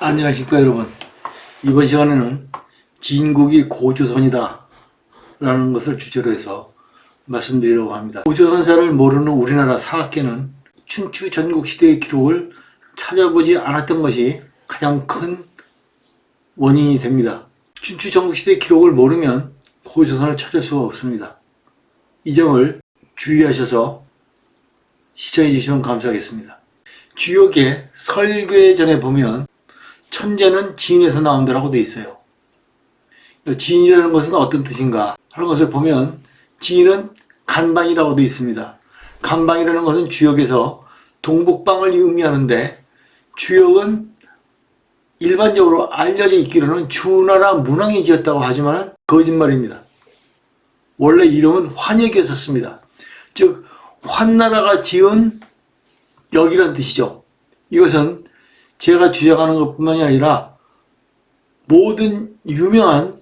안녕하십니까 여러분. 이번 시간에는 진국이 고조선이다 라는 것을 주제로 해서 말씀드리려고 합니다. 고조선사를 모르는 우리나라 사학계는 춘추 전국시대의 기록을 찾아보지 않았던 것이 가장 큰 원인이 됩니다. 춘추 전국시대의 기록을 모르면 고조선을 찾을 수가 없습니다. 이 점을 주의하셔서 시청해 주시면 감사하겠습니다. 주역의 설괴전에 보면 천재는 지인에서 나온다라고 되어 있어요. 지인이라는 것은 어떤 뜻인가 하는 것을 보면 지인은 간방이라고 되어 있습니다. 간방이라는 것은 주역에서 동북방을 의미하는데 주역은 일반적으로 알려져 있기로는 주나라 문왕이 지었다고 하지만 거짓말입니다. 원래 이름은 환역이었었습니다. 즉 환나라가 지은 역이란 뜻이죠. 이것은 제가 주장하는 것뿐만이 아니라 모든 유명한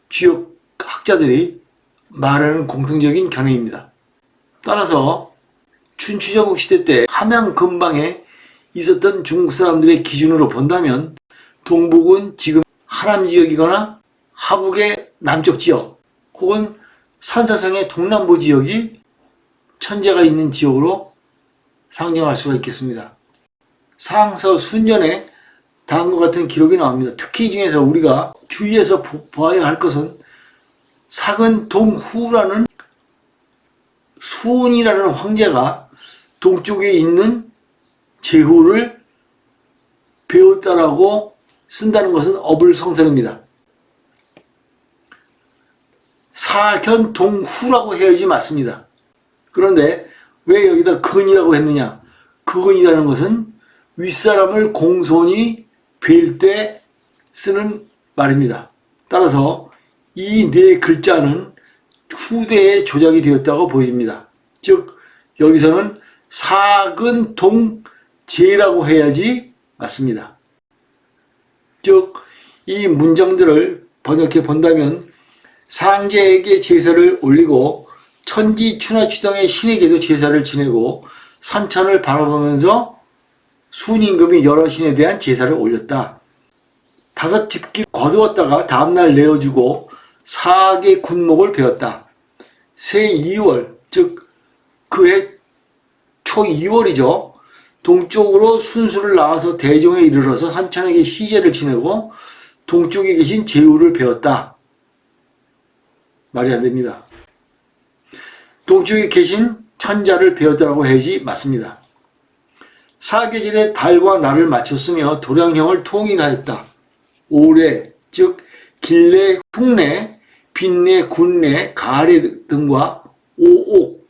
주역 학자들이 말하는 공통적인 견해입니다. 따라서 춘추전국 시대 때 함양 근방에 있었던 중국 사람들의 기준으로 본다면 동북은 지금 하남 지역이거나 하북의 남쪽 지역 혹은 산사성의 동남부 지역이 천재가 있는 지역으로 상정할 수가 있겠습니다. 상서 순전에 다음과 같은 기록이 나옵니다. 특히 이 중에서 우리가 주의해서 보아야 할 것은 사근동후라는 수훈이라는 황제가 동쪽에 있는 제후를 배웠다라고 쓴다는 것은 어불성설입니다. 사견동후라고 해야지 맞습니다. 그런데 왜 여기다 근이라고 했느냐? 근이라는 것은 윗사람을 공손히 뵐 때 쓰는 말입니다. 따라서 이 네 글자는 후대에 조작이 되었다고 보입니다. 즉 여기서는 사근동제라고 해야지 맞습니다. 즉 이 문장들을 번역해 본다면 상제에게 제사를 올리고 천지 추나추동의 신에게도 제사를 지내고 산천을 바라보면서 순임금이 여러 신에 대한 제사를 올렸다. 5집기 거두었다가 다음날 내어주고 사악의 군목을 베었다. 새 2월 즉 그해 초 2월이죠. 동쪽으로 순수를 나와서 대종에 이르러서 산천에게 시제를 지내고 동쪽에 계신 제후를 베었다. 말이 안 됩니다. 동쪽에 계신 천자를 베었다라고 해야지 맞습니다. 사계절에 달과 날을 맞췄으며 도량형을 통일하였다. 오래 즉 길내, 흉내, 빈내, 군내, 가래 등과 오옥,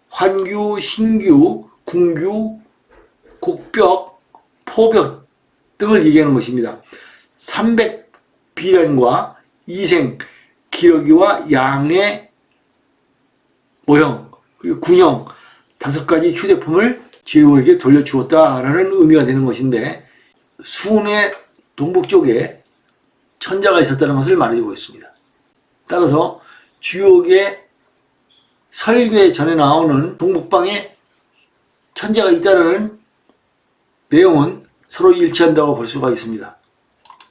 환규, 신규, 궁규, 곡벽, 포벽 등을 얘기하는 것입니다. 300비단과 이생, 기러기와 양의 모형, 그리고 군형 5가지 휴대품을 제후에게 돌려주었다라는 의미가 되는 것인데 수훈의 동북 쪽에 천자가 있었다는 것을 말해주고 있습니다. 따라서 주역의 설괴 전에 나오는 동북방에 천자가 있다는 내용은 서로 일치한다고 볼 수가 있습니다.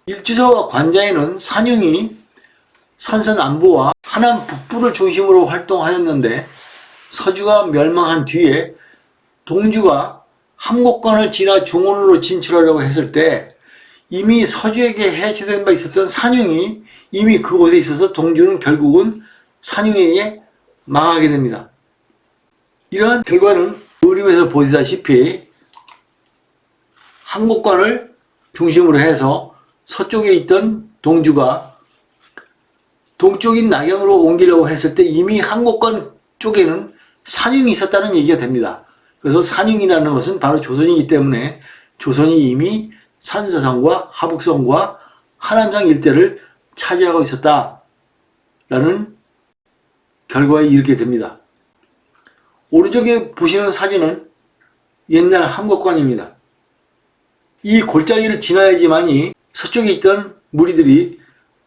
일주서와 관자에는 산융이 산서남부와 하남 북부를 중심으로 활동하였는데 서주가 멸망한 뒤에 동주가 함곡관을 지나 중원으로 진출하려고 했을 때 이미 서주에게 해체된 바 있었던 산융이 이미 그곳에 있어서 동주는 결국은 산융에게 망하게 됩니다. 이러한 결과는 그림에서 보시다시피 함곡관을 중심으로 해서 서쪽에 있던 동주가 동쪽인 낙양으로 옮기려고 했을 때 이미 함곡관 쪽에는 산융이 있었다는 얘기가 됩니다. 그래서 산융이라는 것은 바로 조선이기 때문에 조선이 이미 산서성과 하북성과 하남성 일대를 차지하고 있었다라는 결과에 이르게 됩니다. 오른쪽에 보시는 사진은 옛날 함곡관입니다. 이 골짜기를 지나야지만이 서쪽에 있던 무리들이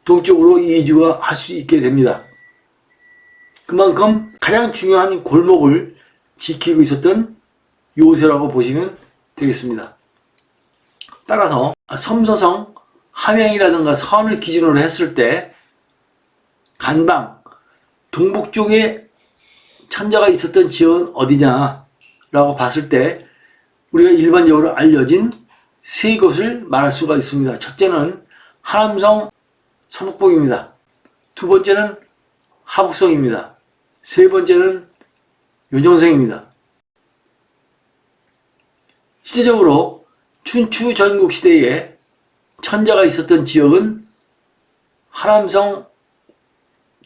동쪽으로 이주가 할 수 있게 됩니다. 그만큼 가장 중요한 골목을 지키고 있었던 요새라고 보시면 되겠습니다. 따라서 섬서성, 함양이라든가 선을 기준으로 했을 때 간방, 동북 쪽에 천자가 있었던 지역은 어디냐라고 봤을 때 우리가 일반적으로 알려진 세 곳을 말할 수가 있습니다. 첫째는 하남성 서북봉입니다. 두 번째는 하북성입니다. 세 번째는 요정성입니다. 실제적으로 춘추 전국시대에 천자가 있었던 지역은 하남성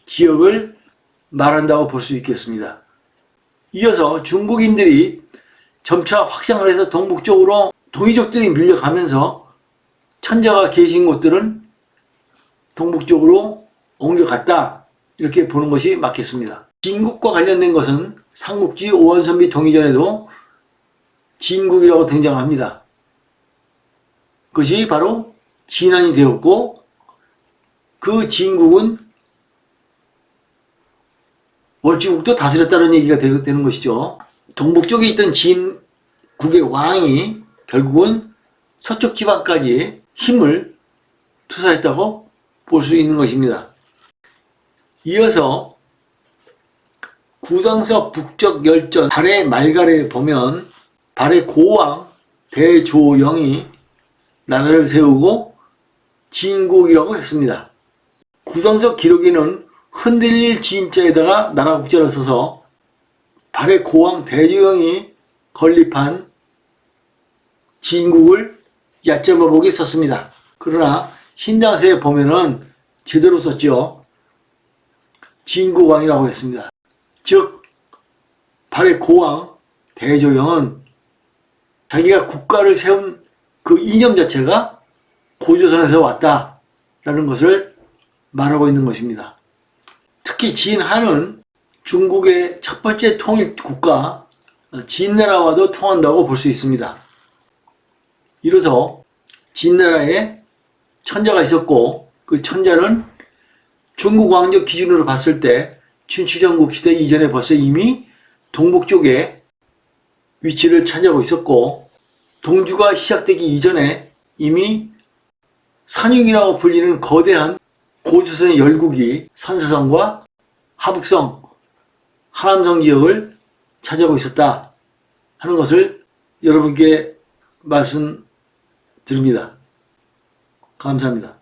지역을 말한다고 볼 수 있겠습니다. 이어서 중국인들이 점차 확장을 해서 동북쪽으로 동이족들이 밀려가면서 천자가 계신 곳들은 동북쪽으로 옮겨갔다, 이렇게 보는 것이 맞겠습니다. 진국과 관련된 것은 삼국지 오원선비 동의전에도 진국이라고 등장합니다. 그것이 바로 진안이 되었고, 그 진국은 월지국도 다스렸다는 얘기가 되는 것이죠. 동북쪽에 있던 진국의 왕이 결국은 서쪽 지방까지 힘을 투사했다고 볼 수 있는 것입니다. 이어서 구당서 북적 열전 발해 말갈에 보면 발해 고왕 대조영이 나라를 세우고 진국이라고 했습니다. 구당서 기록에는 흔들릴 진자에다가 나라 국자를 써서 발해 고왕 대조영이 건립한 진국을 얕잡아 보게 썼습니다. 그러나 흰장서에 보면은 제대로 썼죠. 진국왕이라고 했습니다. 즉 발해 고왕 대조영은 자기가 국가를 세운 그 이념 자체가 고조선에서 왔다라는 것을 말하고 있는 것입니다. 특히 진한은 중국의 첫 번째 통일 국가 진나라와도 통한다고 볼 수 있습니다. 이로써 진나라에 천자가 있었고, 그 천자는 중국 왕조 기준으로 봤을 때 춘추전국 시대 이전에 벌써 이미 동북 쪽에 위치를 차지하고 있었고, 동주가 시작되기 이전에 이미 산육이라고 불리는 거대한 고조선의 열국이 선서성과 하북성, 하남성 지역을 차지하고 있었다 하는 것을 여러분께 말씀드립니다. 감사합니다.